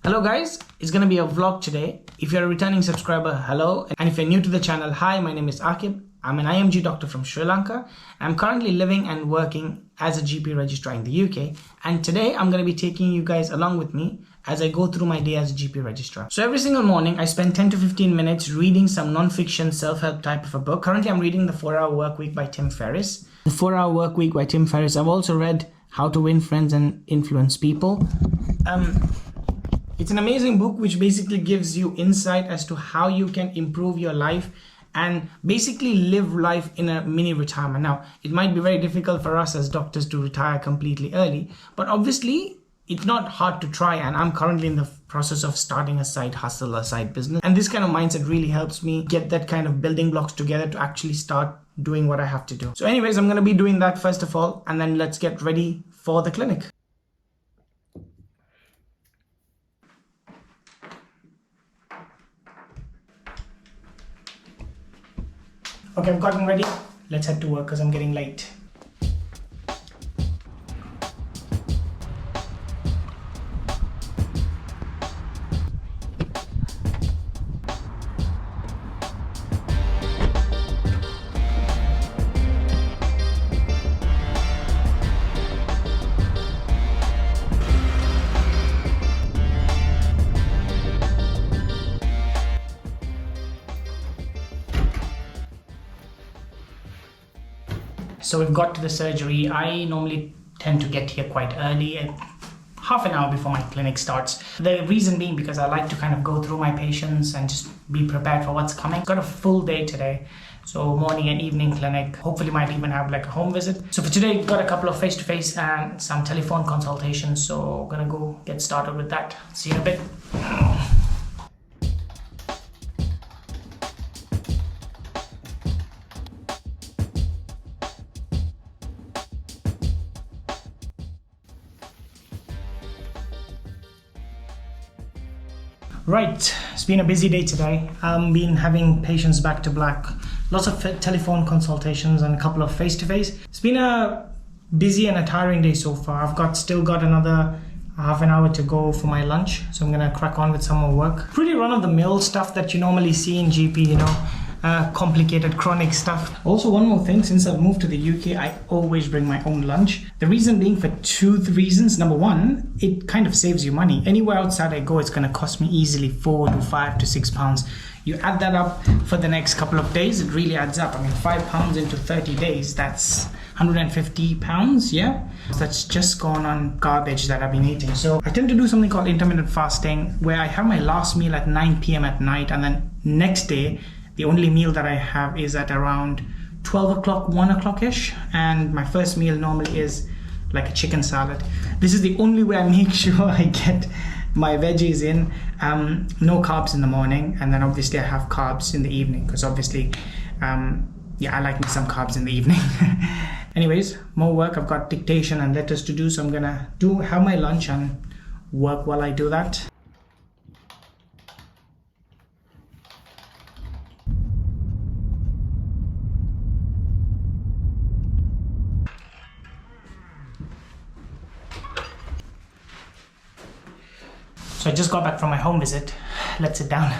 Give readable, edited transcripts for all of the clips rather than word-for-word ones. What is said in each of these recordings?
Hello guys, it's gonna be a vlog today. If you're a returning subscriber, hello. And if you're new to the channel, hi, my name is Akib. I'm an IMG doctor from Sri Lanka. I'm currently living and working as a GP registrar in the UK. And today I'm gonna be taking you guys along with me as I go through my day as a GP registrar. So every single morning, I spend 10 to 15 minutes reading some non-fiction self-help type of a book. Currently, I'm reading The 4-Hour Workweek by Tim Ferriss. The 4-Hour Workweek by Tim Ferriss. I've also read How to Win Friends and Influence People. It's an amazing book which basically gives you insight as to how you can improve your life and basically live life in a mini retirement. Now, it might be very difficult for us as doctors to retire completely early, but obviously it's not hard to try, and I'm currently in the process of starting a side hustle, a side business. And this kind of mindset really helps me get that kind of building blocks together to actually start doing what I have to do. So anyways, I'm going to be doing that first of all, and then let's get ready for the clinic. Okay, I've gotten ready. Let's head to work because I'm getting late. So we've got to the surgery. I normally tend to get here quite early, half an hour before my clinic starts. The reason being because I like to kind of go through my patients and just be prepared for what's coming. Got a full day today. So morning and evening clinic. Hopefully might even have like a home visit. So for today, got a couple of face-to-face and some telephone consultations. So gonna go get started with that. See you in a bit. Right, it's been a busy day today. I've been having patients back to back, lots of telephone consultations and a couple of face-to-face. It's been a busy and a tiring day so far. I've still got another half an hour to go for my lunch, so I'm gonna crack on with some more work. Pretty run-of-the-mill stuff that you normally see in GP, complicated chronic stuff. Also, one more thing, since I've moved to the UK, I always bring my own lunch. The reason being for two reasons. Number one, it kind of saves you money. Anywhere outside I go, it's going to cost me easily £4 to £5 to £6. You add that up for the next couple of days, it really adds up. I mean, £5 into 30 days, that's £150, yeah? That's just gone on garbage that I've been eating. So I tend to do something called intermittent fasting, where I have my last meal at 9 p.m. at night, and then next day, the only meal that I have is at around 12 o'clock, 1 o'clock-ish. And my first meal normally is like a chicken salad. This is the only way I make sure I get my veggies in. No carbs in the morning. And then obviously I have carbs in the evening because obviously, I like me some carbs in the evening. Anyways, more work. I've got dictation and letters to do. So I'm gonna have my lunch and work while I do that. So I just got back from my home visit. Let's sit down.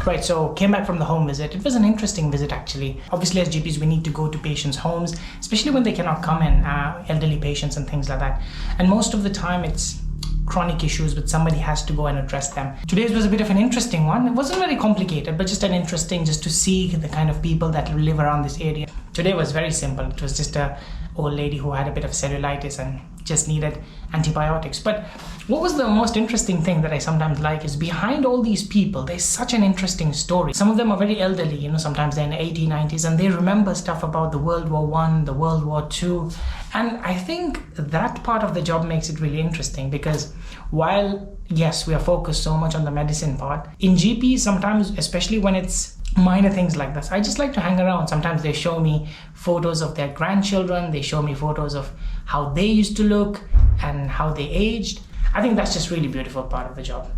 Right, so came back from the home visit. It was an interesting visit actually. Obviously as GPs, we need to go to patients' homes, especially when they cannot come in, elderly patients and things like that. And most of the time it's chronic issues, but somebody has to go and address them. Today's was a bit of an interesting one. It wasn't very complicated, but just to see the kind of people that live around this area. Today was very simple. It was just a old lady who had a bit of cellulitis and just needed antibiotics. But what was the most interesting thing that I sometimes like is behind all these people, there's such an interesting story. Some of them are very elderly, sometimes they're in the 80s, 90s, and they remember stuff about the World War I, the World War II. And I think that part of the job makes it really interesting because while, yes, we are focused so much on the medicine part, in GP sometimes, especially when it's minor things like this, I just like to hang around. Sometimes they show me photos of their grandchildren, they show me photos of how they used to look and how they aged. I think that's just really beautiful part of the job.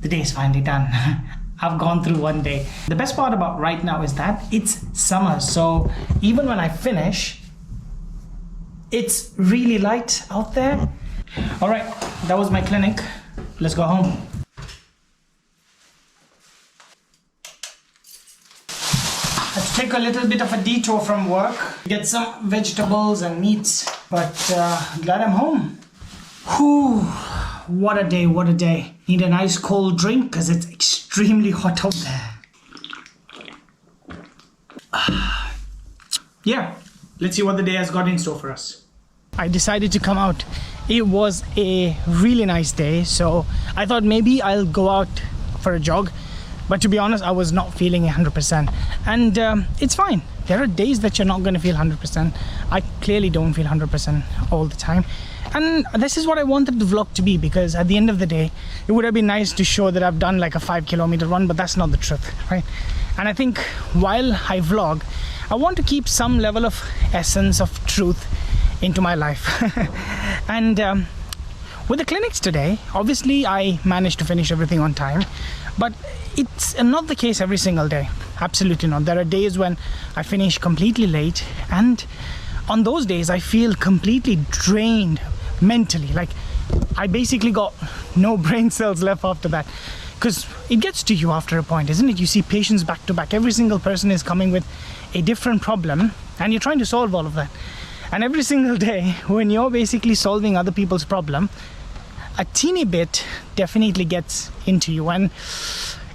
The day is finally done. I've gone through one day. The best part about right now is that it's summer. So even when I finish, it's really light out there. All right, that was my clinic. Let's go home. Let's take a little bit of a detour from work, get some vegetables and meats, but glad I'm home. Whew, what a day, what a day. Need a nice cold drink because it's extremely hot out there. Yeah, let's see what the day has got in store for us. I decided to come out. It was a really nice day, so I thought maybe I'll go out for a jog. But to be honest, I was not feeling 100%. And it's fine. There are days that you're not going to feel 100%. I clearly don't feel 100% all the time. And this is what I wanted the vlog to be, because at the end of the day, it would have been nice to show that I've done like a 5-kilometer run, but that's not the truth, right? And I think while I vlog, I want to keep some level of essence of truth into my life. And with the clinics today, obviously I managed to finish everything on time, but it's not the case every single day. Absolutely not. There are days when I finish completely late, and on those days I feel completely drained mentally. Like I basically got no brain cells left after that, because it gets to you after a point, isn't it? You see patients back to back. Every single person is coming with a different problem, and you're trying to solve all of that. And every single day when you're basically solving other people's problem, a teeny bit definitely gets into you, and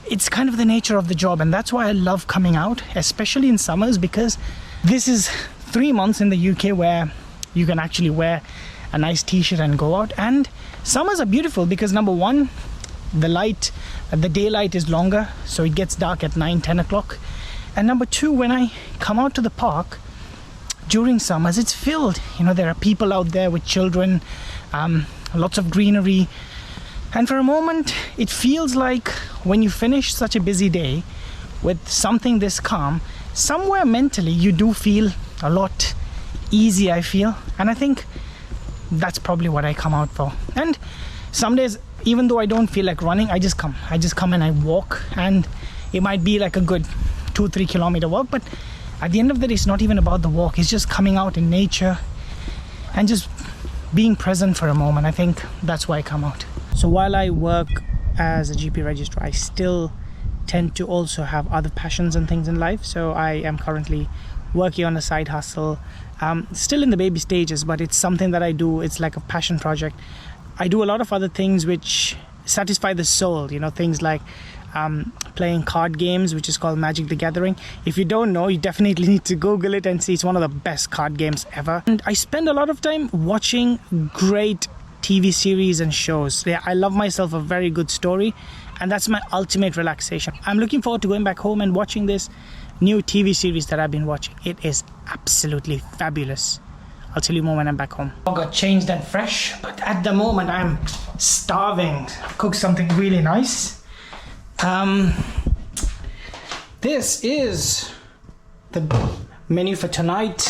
it's kind of the nature of the job. And that's why I love coming out, especially in summers, because this is 3 months in the UK where you can actually wear a nice t-shirt and go out. And summers are beautiful because number one, the daylight is longer, so it gets dark at 9-10 o'clock. And number two, when I come out to the park during summers, it's filled. You know, there are people out there with children, lots of greenery. And for a moment, it feels like when you finish such a busy day with something this calm, somewhere mentally you do feel a lot easy, I feel. And I think that's probably what I come out for. And some days, even though I don't feel like running, I just come and I walk, and it might be like a good 2-3 kilometer walk, but at the end of the day, it's not even about the walk. It's just coming out in nature and just being present for a moment. I think that's why I come out. So while I work as a GP registrar, I still tend to also have other passions and things in life. So I am currently working on a side hustle, still in the baby stages, but it's something that I do. It's like a passion project. I do a lot of other things which satisfy the soul, you know, things like playing card games, which is called Magic the Gathering. If you don't know, you definitely need to Google it and see. It's one of the best card games ever. And I spend a lot of time watching great TV series and shows. Yeah, I love myself a very good story, and that's my ultimate relaxation. I'm looking forward to going back home and watching this new TV series that I've been watching. It is absolutely fabulous. I'll tell you more when I'm back home. I got changed and fresh, but at the moment I'm starving. Cook something really nice. This is the menu for tonight.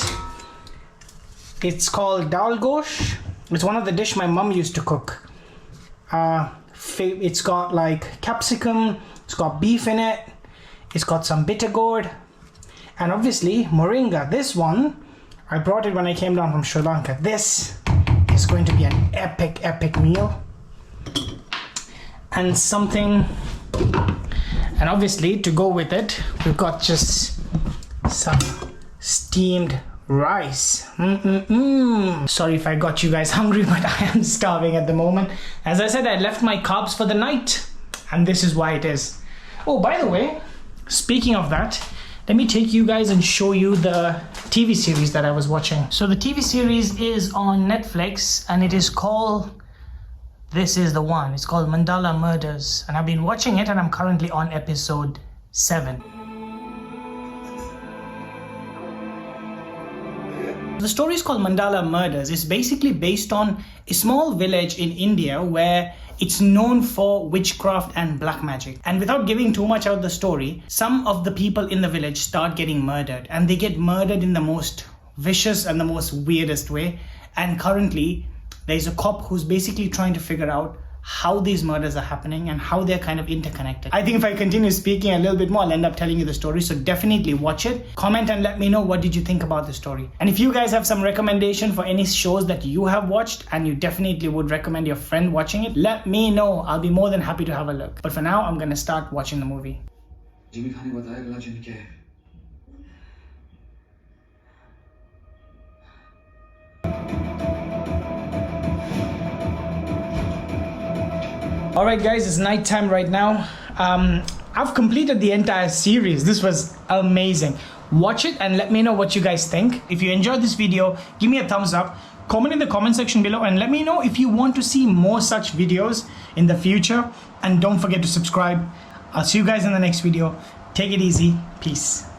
It's called dal gosh. It's one of the dish my mum used to cook. It's got like capsicum, it's got beef in it, it's got some bitter gourd, and obviously moringa. This one, I brought it when I came down from Sri Lanka. This is going to be an epic meal. And something, and obviously to go with it, we've got just some steamed rice. Sorry if I got you guys hungry, but I am starving at the moment. As I said, I left my carbs for the night, and this is why it is. Oh, by the way, speaking of that, let me take you guys and show you the TV series that I was watching. So the TV series is on Netflix, and it is called, this is the one, it's called Mandala Murders, and I've been watching it, and I'm currently on episode 7. The story is called Mandala Murders. It's basically based on a small village in India where it's known for witchcraft and black magic. And without giving too much out the story, some of the people in the village start getting murdered, and they get murdered in the most vicious and the most weirdest way. And currently, there's a cop who's basically trying to figure out how these murders are happening and how they're kind of interconnected. I think if I continue speaking a little bit more, I'll end up telling you the story. So definitely watch it. Comment and let me know what did you think about the story. And if you guys have some recommendation for any shows that you have watched and you definitely would recommend your friend watching it, let me know. I'll be more than happy to have a look. But for now, I'm gonna start watching the movie. Alright guys, it's night time right now. I've completed the entire series. This was amazing. Watch it and let me know what you guys think. If you enjoyed this video, give me a thumbs up. Comment in the comment section below and let me know if you want to see more such videos in the future. And don't forget to subscribe. I'll see you guys in the next video. Take it easy. Peace.